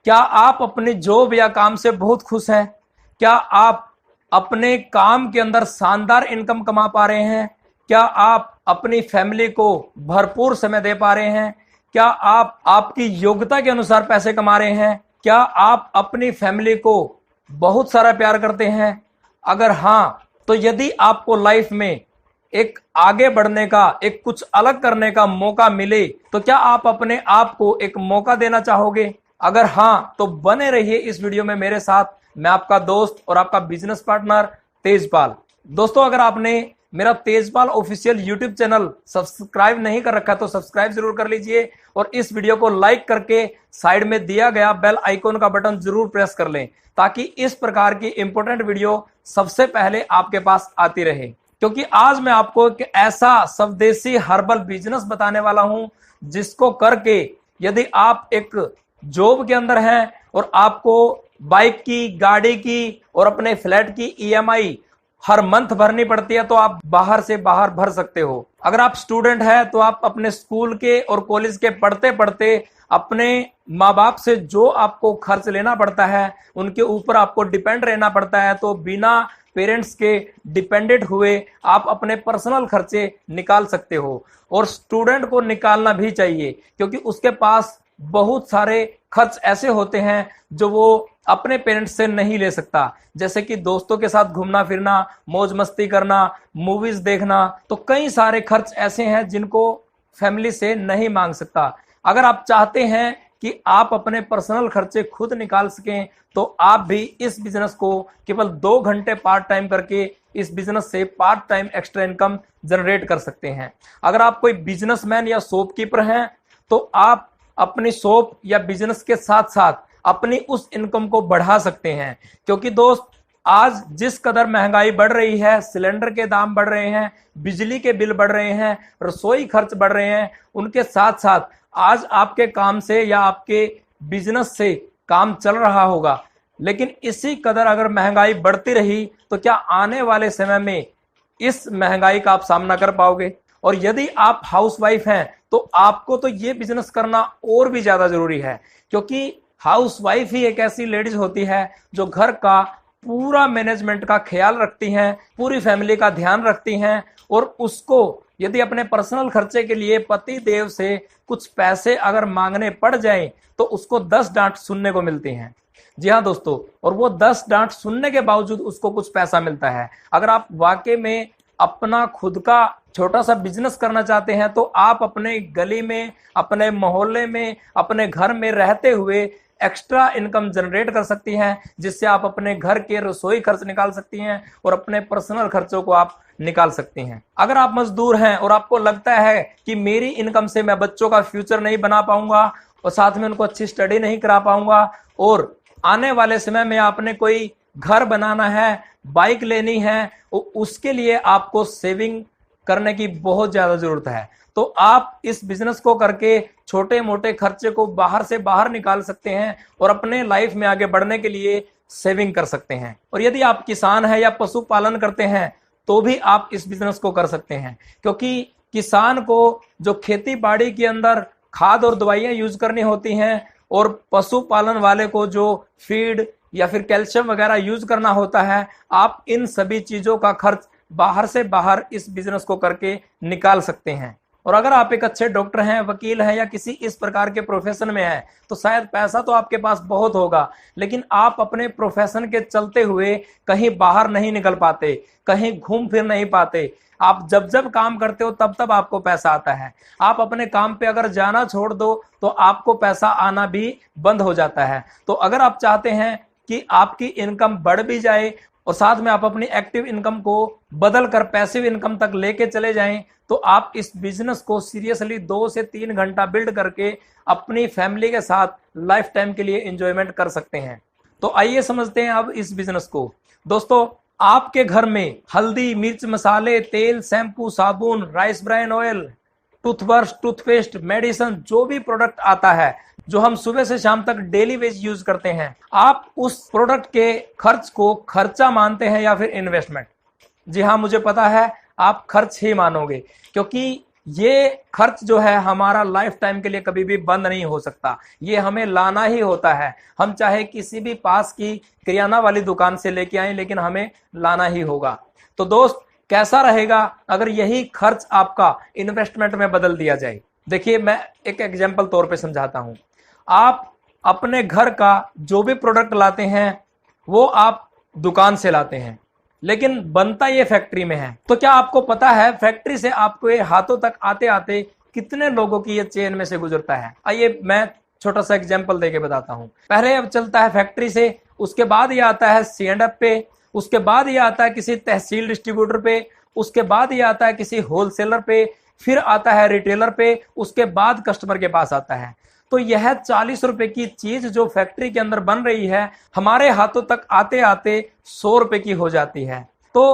क्या आप अपने जॉब या काम से बहुत खुश हैं? क्या आप अपने काम के अंदर शानदार इनकम कमा पा रहे हैं? क्या आप अपनी फैमिली को भरपूर समय दे पा रहे हैं? क्या आप आपकी योग्यता के अनुसार पैसे कमा रहे हैं? क्या आप अपनी फैमिली को बहुत सारा प्यार करते हैं? अगर हाँ, तो यदि आपको लाइफ में एक आगे बढ़ने का, एक कुछ अलग करने का मौका मिले, तो क्या आप अपने आप को एक मौका देना चाहोगे? अगर हाँ, तो बने रहिए इस वीडियो में मेरे साथ। मैं आपका दोस्त और आपका बिजनेस पार्टनर तेजपाल। दोस्तों, अगर आपने मेरा Tejpal official YouTube channel subscribe नहीं कर रखा तो सब्सक्राइब जरूर कर लीजिए और इस वीडियो को लाइक करके साइड में दिया गया बेल आइकॉन का बटन जरूर प्रेस कर लें, ताकि इस प्रकार की इंपॉर्टेंट वीडियो सबसे पहले आपके पास आती रहे। क्योंकि आज मैं आपको एक ऐसा स्वदेशी हर्बल बिजनेस बताने वाला हूं जिसको करके यदि आप एक जॉब के अंदर हैं और आपको बाइक की, गाड़ी की और अपने फ्लैट की ईएमआई हर मंथ भरनी पड़ती है, तो आप बाहर से बाहर भर सकते हो। अगर आप स्टूडेंट हैं तो आप अपने स्कूल के और कॉलेज के पढ़ते पढ़ते अपने माँ बाप से जो आपको खर्च लेना पड़ता है, उनके ऊपर आपको डिपेंड रहना पड़ता है, तो बिना पेरेंट्स के डिपेंडेंट हुए आप अपने पर्सनल खर्चे निकाल सकते हो। और स्टूडेंट को निकालना भी चाहिए, क्योंकि उसके पास बहुत सारे खर्च ऐसे होते हैं जो वो अपने पेरेंट्स से नहीं ले सकता, जैसे कि दोस्तों के साथ घूमना फिरना, मौज मस्ती करना, मूवीज देखना। तो कई सारे खर्च ऐसे हैं जिनको फैमिली से नहीं मांग सकता। अगर आप चाहते हैं कि आप अपने पर्सनल खर्चे खुद निकाल सकें, तो आप भी इस बिजनेस को केवल 2 घंटे पार्ट टाइम करके इस बिजनेस से part time extra income generate कर सकते हैं। अगर आप कोई बिजनेसमैन या शॉपकीपर हैं, तो आप अपनी शॉप या बिजनेस के साथ साथ अपनी उस इनकम को बढ़ा सकते हैं। क्योंकि दोस्त, आज जिस कदर महंगाई बढ़ रही है, सिलेंडर के दाम बढ़ रहे हैं, बिजली के बिल बढ़ रहे हैं, रसोई खर्च बढ़ रहे हैं, उनके साथ साथ आज आपके काम से या आपके बिजनेस से काम चल रहा होगा, लेकिन इसी कदर अगर महंगाई बढ़ती रही तो क्या आने वाले समय में इस महंगाई का आप सामना कर पाओगे? और यदि आप हाउसवाइफ हैं तो आपको तो ये बिजनेस करना और भी ज्यादा जरूरी है, क्योंकि हाउसवाइफ ही एक ऐसी लेडीज होती है जो घर का पूरा मैनेजमेंट का ख्याल रखती हैं, पूरी फैमिली का ध्यान रखती हैं, और उसको यदि अपने पर्सनल खर्चे के लिए पति देव से कुछ पैसे अगर मांगने पड़ जाएं तो उसको 10 डांट सुनने को मिलती हैं। जी हाँ दोस्तों, और वो 10 डांट सुनने के बावजूद उसको कुछ पैसा मिलता है। अगर आप वाकई में अपना खुद का छोटा सा बिजनेस करना चाहते हैं, तो आप अपने गली में, अपने मोहल्ले में, अपने घर में रहते हुए एक्स्ट्रा इनकम जनरेट कर सकती हैं, जिससे आप अपने घर के रसोई खर्च निकाल सकती हैं और अपने पर्सनल खर्चों को आप निकाल सकती हैं। अगर आप मजदूर हैं और आपको लगता है कि मेरी इनकम से मैं बच्चों का फ्यूचर नहीं बना पाऊंगा और साथ में उनको अच्छी स्टडी नहीं करा पाऊंगा, और आने वाले समय में आपने कोई घर बनाना है, बाइक लेनी है, उसके लिए आपको सेविंग करने की बहुत ज्यादा जरूरत है, तो आप इस बिजनेस को करके छोटे मोटे खर्चे को बाहर से बाहर निकाल सकते हैं और अपने लाइफ में आगे बढ़ने के लिए सेविंग कर सकते हैं। और यदि आप किसान हैं या पशुपालन करते हैं तो भी आप इस बिजनेस को कर सकते हैं, क्योंकि किसान को जो खेती बाड़ी के अंदर खाद और दवाइयां यूज करनी होती हैं, और पशुपालन वाले को जो फीड या फिर कैल्शियम वगैरह यूज करना होता है, आप इन सभी चीजों का खर्च बाहर से बाहर इस बिजनेस को करके निकाल सकते हैं। और अगर आप एक अच्छे डॉक्टर हैं, वकील हैं या किसी इस प्रकार के प्रोफेशन में हैं, तो शायद पैसा तो आपके पास बहुत होगा, लेकिन आप अपने प्रोफेशन के चलते हुए कहीं बाहर नहीं निकल पाते, कहीं घूम फिर नहीं पाते। आप जब जब काम करते हो तब तब आपको पैसा आता है। आप अपने काम पे अगर जाना छोड़ दो तो आपको पैसा आना भी बंद हो जाता है। तो अगर आप चाहते हैं कि आपकी इनकम बढ़ भी जाए और साथ में आप अपनी एक्टिव इनकम को बदल कर पैसिव इनकम तक लेके चले जाएं, तो आप इस बिजनेस को सीरियसली 2 से 3 घंटा बिल्ड करके अपनी फैमिली के साथ लाइफ टाइम के लिए एंजॉयमेंट कर सकते हैं। तो आइए समझते हैं अब इस बिजनेस को। दोस्तों, आपके घर में हल्दी, मिर्च मसाले, तेल, शैम्पू, साबुन, rice bran oil, toothbrush, toothpaste, medicine, जो भी प्रोडक्ट आता है जो हम सुबह से शाम तक डेली वेज यूज करते हैं, आप उस प्रोडक्ट के खर्च को खर्चा मानते हैं या फिर इन्वेस्टमेंट? जी हाँ, मुझे पता है आप खर्च ही मानोगे, क्योंकि ये खर्च जो है हमारा लाइफ टाइम के लिए कभी भी बंद नहीं हो सकता, ये हमें लाना ही होता है। हम चाहे किसी भी पास की किराना वाली दुकान से लेके आए, लेकिन हमें लाना ही होगा। तो दोस्त, कैसा रहेगा अगर यही खर्च आपका इन्वेस्टमेंट में बदल दिया जाए? देखिए, मैं एक एग्जाम्पल तौर पे समझाता हूं। आप अपने घर का जो भी प्रोडक्ट लाते हैं वो आप दुकान से लाते हैं, लेकिन बनता ये फैक्ट्री में है। तो क्या आपको पता है फैक्ट्री से आपको ये हाथों तक आते आते कितने लोगों की ये चेन में से गुजरता है? आइए मैं छोटा सा एग्जांपल देके बताता हूं। पहले अब चलता है फैक्ट्री से, उसके बाद ये आता है C&F पे, उसके बाद ये आता है किसी तहसील डिस्ट्रीब्यूटर पे, उसके बाद ये आता है किसी होलसेलर पे, फिर आता है रिटेलर पे, उसके बाद कस्टमर के पास आता है। तो यह 40 रुपए की चीज जो फैक्ट्री के अंदर बन रही है, हमारे हाथों तक आते आते 100 रुपए की हो जाती है। तो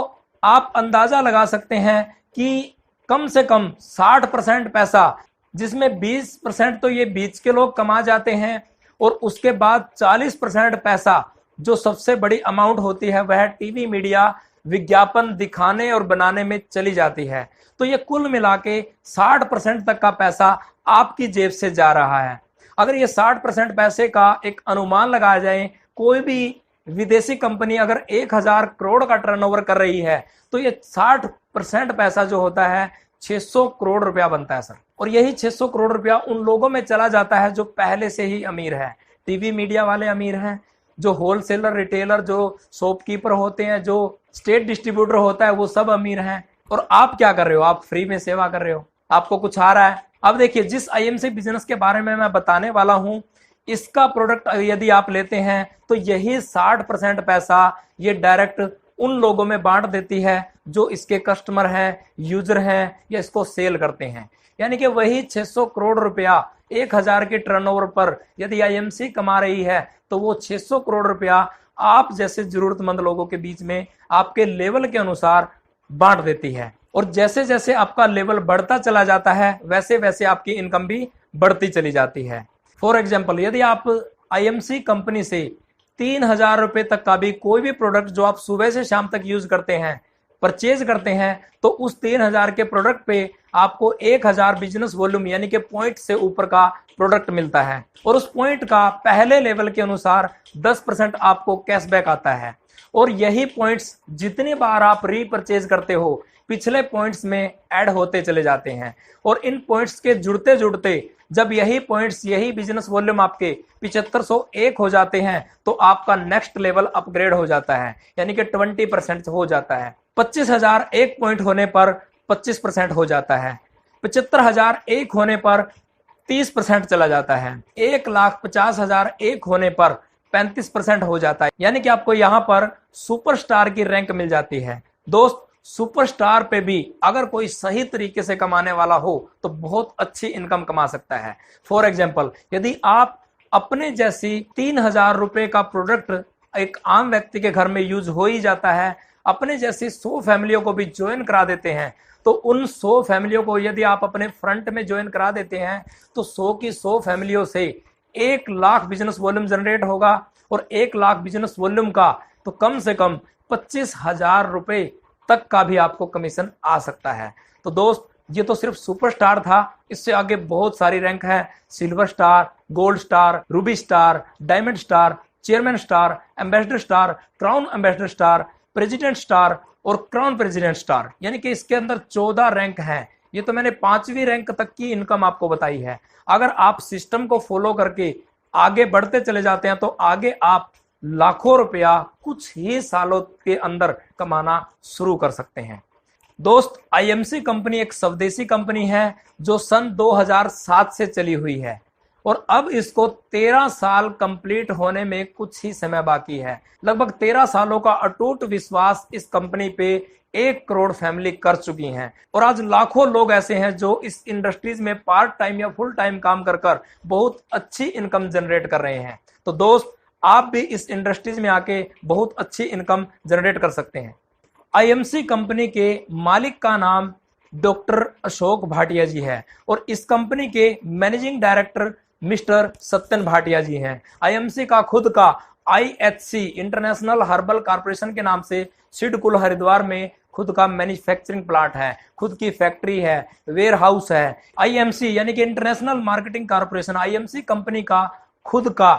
आप अंदाजा लगा सकते हैं कि कम से कम 60% पैसा, जिसमें 20% तो ये बीच के लोग कमा जाते हैं, और उसके बाद 40% पैसा जो सबसे बड़ी अमाउंट होती है वह टीवी मीडिया विज्ञापन दिखाने और बनाने में चली जाती है। तो ये कुल मिला के 60% तक का पैसा आपकी जेब से जा रहा है। अगर ये 60% पैसे का एक अनुमान लगाया जाए, कोई भी विदेशी कंपनी अगर 1000 करोड़ का टर्नओवर कर रही है तो ये 60% पैसा जो होता है 600 करोड़ रुपया बनता है सर। और यही 600 करोड़ रुपया उन लोगों में चला जाता है जो पहले से ही अमीर है। टीवी मीडिया वाले अमीर हैं, जो होलसेलर रिटेलर, जो शॉपकीपर होते हैं, जो स्टेट डिस्ट्रीब्यूटर होता है, वो सब अमीर हैं। और आप क्या कर रहे हो? आप फ्री में सेवा कर रहे हो, आपको कुछ आ रहा है? अब देखिए, जिस IMC बिजनेस के बारे में मैं बताने वाला हूं, इसका प्रोडक्ट यदि आप लेते हैं तो यही 60% पैसा ये डायरेक्ट उन लोगों में बांट देती है जो इसके कस्टमर हैं, यूजर हैं, या इसको सेल करते हैं। यानी कि वही 600 करोड़ रुपया 1000 के टर्नओवर पर यदि IMC कमा रही है तो वो 600 करोड़ रुपया आप जैसे जरूरतमंद लोगों के बीच में आपके लेवल के अनुसार बांट देती है। और जैसे जैसे आपका लेवल बढ़ता चला जाता है वैसे वैसे आपकी इनकम भी बढ़ती चली जाती है। फॉर एग्जाम्पल, यदि आप IMC कंपनी से 3000 रुपए तक का भी कोई भी प्रोडक्ट जो आप सुबह से शाम तक यूज करते हैं परचेज करते हैं, तो उस 3000 के प्रोडक्ट पे आपको 1000 बिजनेस वॉल्यूम यानी कि पॉइंट से ऊपर का प्रोडक्ट मिलता है। और उस पॉइंट का पहले लेवल के अनुसार 10% आपको कैशबैक आता है। और यही पॉइंट्स जितनी बार आप रीपरचेज करते हो पिछले पॉइंट्स में ऐड होते चले जाते हैं। और इन पॉइंट्स के जुड़ते जुड़ते जब यही पॉइंट्स, यही बिजनेस वॉल्यूम आपके 7501 हो जाते हैं तो आपका नेक्स्ट लेवल अपग्रेड हो जाता है, यानी कि 20% हो जाता है। 25,001 पॉइंट होने पर 25% हो जाता है। 75,001 होने पर 30% चला जाता है। 1,50,001 होने पर 35% हो जाता है, यानी कि आपको यहाँ पर सुपरस्टार की रैंक मिल जाती है। दोस्त, सुपरस्टार पे भी अगर कोई सही तरीके से कमाने वाला हो तो बहुत अच्छी इनकम कमा सकता है। फॉर एग्जाम्पल, यदि आप अपने जैसी 3000 रुपए का प्रोडक्ट एक आम व्यक्ति के घर में यूज हो ही जाता है, अपने जैसी 100 फैमिलियों को भी ज्वाइन करा देते हैं, तो उन 100 फैमिलियों को यदि आप अपने फ्रंट में ज्वाइन करा देते हैं तो 100 की 100 फैमिलियों से 1 लाख बिजनेस वॉल्यूम जनरेट होगा। और 1 लाख बिजनेस वॉल्यूम का तो कम से कम 25,000 रुपए तक का भी आपको कमीशन आ सकता है। तो दोस्त, ये तो सिर्फ सुपरस्टार था, इससे आगे बहुत सारी रैंक है। Silver star, gold star, Ruby star, diamond star, chairman star, ambassador star, crown ambassador star, president star और क्राउन प्रेसिडेंट स्टार, यानी कि इसके अंदर 14 रैंक हैं। ये तो मैंने 5वीं रैंक तक की इनकम आपको बताई है। अगर आप सिस्टम को फॉलो करके आगे बढ़ते चले जाते हैं तो आगे आप लाखों रुपया कुछ ही सालों के अंदर कमाना शुरू कर सकते हैं। दोस्त, IMC कंपनी एक स्वदेशी कंपनी है जो सन 2007 से चली हुई है और अब इसको 13 साल कंप्लीट होने में कुछ ही समय बाकी है। लगभग 13 सालों का अटूट विश्वास इस कंपनी पे 1 करोड़ फैमिली कर चुकी हैं। और आज लाखों लोग ऐसे हैं जो इस इंडस्ट्रीज में पार्ट टाइम या फुल टाइम काम कर कर बहुत अच्छी इनकम जनरेट कर रहे हैं। तो दोस्त, आप भी इस इंडस्ट्रीज में आके बहुत अच्छी इनकम जनरेट कर सकते हैं। IMC कंपनी के मालिक का नाम डॉक्टर अशोक भाटिया जी है और इस कंपनी के managing director mister Satyan Bhatia ji हैं। IMC का खुद का IHC इंटरनेशनल हर्बल कॉर्पोरेशन के नाम से सिडकुल हरिद्वार में खुद का मैन्युफैक्चरिंग प्लांट है, खुद की फैक्ट्री है, वेयर हाउस है। आईएमसी यानी कि international marketing corporation, IMC company का खुद का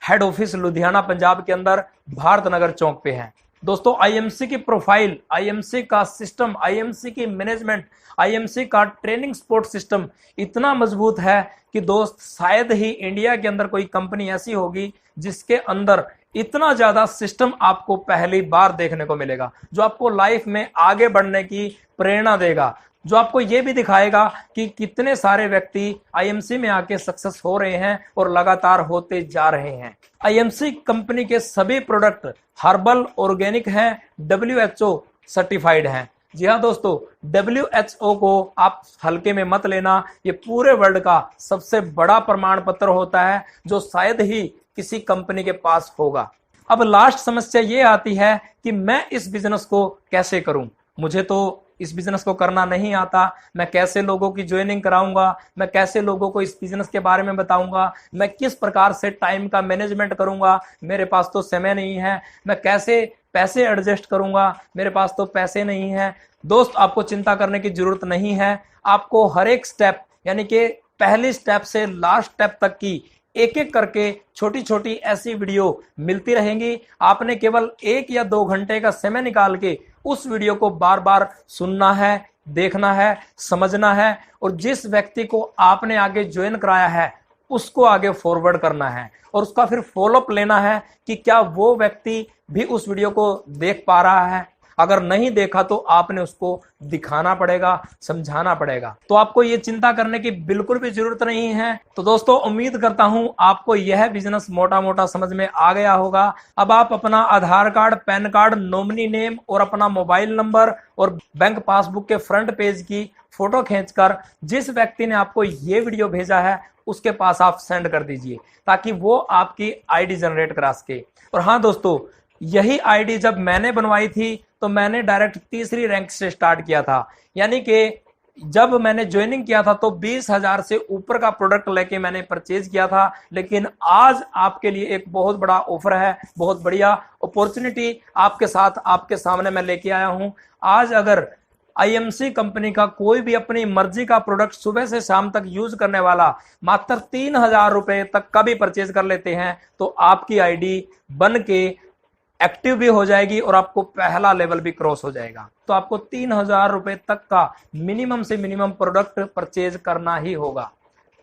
हेड ऑफिस लुधियाना पंजाब के अंदर भारत नगर चौक पे है। दोस्तों आईएमसी की प्रोफाइल, आईएमसी का सिस्टम, आईएमसी की मैनेजमेंट, आईएमसी का ट्रेनिंग सपोर्ट सिस्टम इतना मजबूत है कि दोस्त शायद ही इंडिया के अंदर कोई कंपनी ऐसी होगी जिसके अंदर इतना ज्यादा सिस्टम आपको पहली बार देखने को मिलेगा, जो आपको लाइफ में आगे बढ़ने की प्रेरणा देगा, जो आपको यह भी दिखाएगा कि कितने सारे व्यक्ति आईएमसी में आके सक्सेस हो रहे हैं और लगातार होते जा रहे हैं। आईएमसी कंपनी के सभी प्रोडक्ट हर्बल ऑर्गेनिक हैं, WHO सर्टिफाइड हैं। जी हाँ दोस्तों, WHO को आप हल्के में मत लेना, ये पूरे वर्ल्ड का सबसे बड़ा प्रमाण पत्र होता है जो शायद ही किसी कंपनी के पास होगा। अब लास्ट समस्या ये आती है कि मैं इस बिजनेस को कैसे करूं, मुझे तो इस बिजनेस को करना नहीं आता, मैं कैसे लोगों की ज्वाइनिंग कराऊंगा, मैं कैसे लोगों को इस बिजनेस के बारे में बताऊंगा, मैं किस प्रकार से टाइम का मैनेजमेंट करूंगा, मेरे पास तो समय नहीं है, मैं कैसे पैसे एडजस्ट करूंगा, मेरे पास तो पैसे नहीं है। दोस्त आपको चिंता करने की जरूरत नहीं है, आपको हर एक स्टेप यानी कि पहली स्टेप से लास्ट स्टेप तक की एक एक करके छोटी छोटी ऐसी वीडियो मिलती रहेंगी। आपने केवल 1 या 2 घंटे का समय निकाल के उस वीडियो को बार बार सुनना है, देखना है, समझना है और जिस व्यक्ति को आपने आगे ज्वाइन कराया है उसको आगे फॉरवर्ड करना है और उसका फिर फॉलोअप लेना है कि क्या वो व्यक्ति भी उस वीडियो को देख पा रहा है। अगर नहीं देखा तो आपने उसको दिखाना पड़ेगा, समझाना पड़ेगा। तो आपको ये चिंता करने की बिल्कुल भी जरूरत नहीं है। तो दोस्तों उम्मीद करता हूं आपको यह बिजनेस मोटा मोटा समझ में आ गया होगा। अब आप अपना Aadhaar card, PAN card, nominee name और अपना मोबाइल नंबर और बैंक पासबुक के फ्रंट पेज की फोटो खींचकर जिस व्यक्ति ने आपको ये वीडियो भेजा है उसके पास आप सेंड कर दीजिए ताकि वो आपकी आईडी जनरेट करा सके। और हाँ दोस्तों, यही आईडी जब मैंने बनवाई थी तो मैंने डायरेक्ट तीसरी रैंक से स्टार्ट किया था, यानी कि जब मैंने ज्वाइनिंग किया था तो 20,000 से ऊपर का प्रोडक्ट लेके मैंने परचेज किया था। लेकिन आज आपके लिए एक बहुत बड़ा ऑफर है, बहुत बढ़िया अपॉर्चुनिटी आपके साथ आपके सामने मैं लेके आया हूं। आज अगर आईएमसी कंपनी का कोई भी अपनी मर्जी का प्रोडक्ट सुबह से शाम तक यूज करने वाला मात्र 3,000 रुपए तक का भी परचेज कर लेते हैं तो आपकी आईडी बन के एक्टिव भी हो जाएगी और आपको पहला लेवल भी क्रॉस हो जाएगा। तो आपको 3,000 रुपए तक का मिनिमम से मिनिमम प्रोडक्ट परचेज करना ही होगा,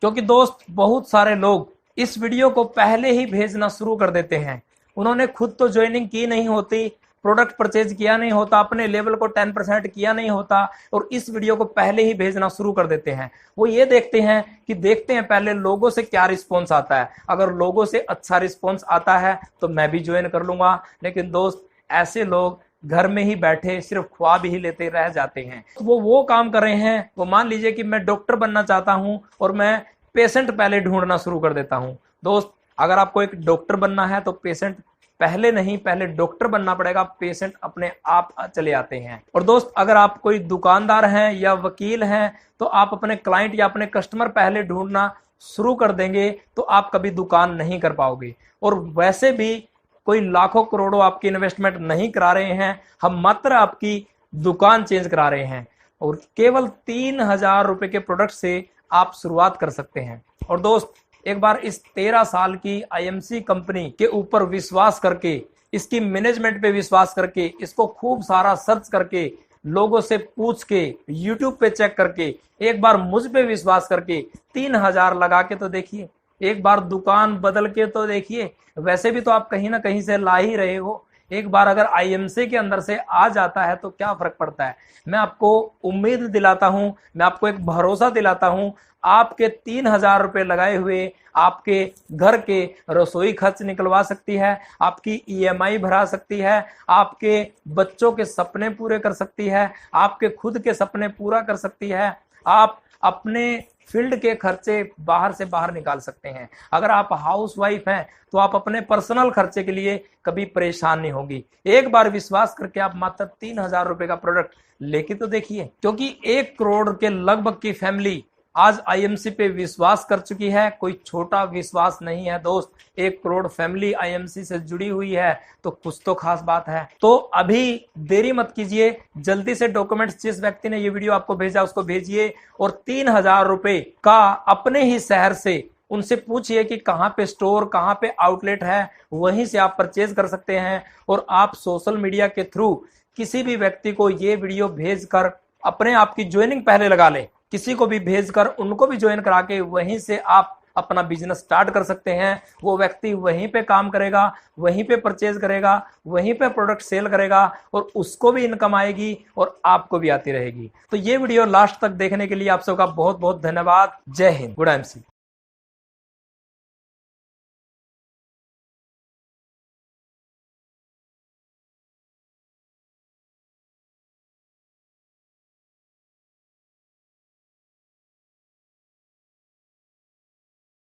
क्योंकि दोस्त बहुत सारे लोग इस वीडियो को पहले ही भेजना शुरू कर देते हैं। उन्होंने खुद तो ज्वाइनिंग की नहीं होती, प्रोडक्ट परचेज किया नहीं होता, अपने लेवल को 10% किया नहीं होता और इस वीडियो को पहले ही भेजना शुरू कर देते हैं। वो ये देखते हैं पहले लोगों से क्या रिस्पॉन्स आता है, अगर लोगों से अच्छा रिस्पॉन्स आता है तो मैं भी ज्वाइन कर लूंगा। लेकिन दोस्त ऐसे लोग घर में ही बैठे सिर्फ ख्वाब ही लेते रह जाते हैं। तो वो काम कर रहे हैं, वो मान लीजिए कि मैं डॉक्टर बनना चाहता हूं और मैं पेशेंट पहले ढूंढना शुरू कर देता हूं। दोस्त अगर आपको एक डॉक्टर बनना है तो पेशेंट पहले नहीं, पहले डॉक्टर बनना पड़ेगा, पेशेंट अपने आप चले आते हैं। और दोस्त अगर आप कोई दुकानदार हैं या वकील हैं तो आप अपने क्लाइंट या अपने कस्टमर पहले ढूंढना शुरू कर देंगे तो आप कभी दुकान नहीं कर पाओगे। और वैसे भी कोई लाखों करोड़ों आपकी इन्वेस्टमेंट नहीं करा रहे हैं, हम मात्र आपकी दुकान चेंज करा रहे हैं और केवल 3,000 रुपए के प्रोडक्ट से आप शुरुआत कर सकते हैं। और दोस्त एक बार इस 13 साल की आईएमसी कंपनी के ऊपर विश्वास करके, इसकी मैनेजमेंट पे विश्वास करके, इसको खूब सारा सर्च करके, लोगों से पूछ के, यूट्यूब पे चेक करके, एक बार मुझ पे विश्वास करके 3,000 लगा के तो देखिए, एक बार दुकान बदल के तो देखिए। वैसे भी तो आप कहीं ना कहीं से ला ही रहे हो, एक बार अगर आईएमसी के अंदर से आ जाता है तो क्या फर्क पड़ता है। मैं आपको उम्मीद दिलाता हूं, मैं आपको एक भरोसा दिलाता हूं, आपके 3,000 रुपए लगाए हुए आपके घर के रसोई खर्च निकलवा सकती है, आपकी ईएमआई भरा सकती है, आपके बच्चों के सपने पूरे कर सकती है, आपके खुद के सपने पूरा कर सकती है, आप अपने फील्ड के खर्चे बाहर से बाहर निकाल सकते हैं। अगर आप हाउस वाइफ हैं तो आप अपने पर्सनल खर्चे के लिए कभी परेशान नहीं होगी। एक बार विश्वास करके आप मात्र 3,000 रुपए का प्रोडक्ट लेके तो देखिए, क्योंकि 1 करोड़ के लगभग की फैमिली आज आईएमसी पे विश्वास कर चुकी है। कोई छोटा विश्वास नहीं है दोस्त, 1 करोड़ फैमिली आईएमसी से जुड़ी हुई है, तो कुछ तो खास बात है। तो अभी देरी मत कीजिए, जल्दी से डॉक्यूमेंट्स जिस व्यक्ति ने ये वीडियो आपको भेजा उसको भेजिए और 3,000 रुपए का अपने ही शहर से उनसे पूछिए कि कहां पे स्टोर, कहां पे आउटलेट है, वहीं से आप परचेज कर सकते हैं। और आप सोशल मीडिया के थ्रू किसी भी व्यक्ति को ये वीडियो भेजकर अपने आप की ज्वाइनिंग पहले लगा लें, किसी को भी भेजकर उनको भी ज्वाइन करा के वहीं से आप अपना बिजनेस स्टार्ट कर सकते हैं। वो व्यक्ति वहीं पे काम करेगा, वहीं पे परचेज करेगा, वहीं पे प्रोडक्ट सेल करेगा और उसको भी इनकम आएगी और आपको भी आती रहेगी। तो ये वीडियो लास्ट तक देखने के लिए आप सबका बहुत बहुत धन्यवाद। जय हिंद। Good MC.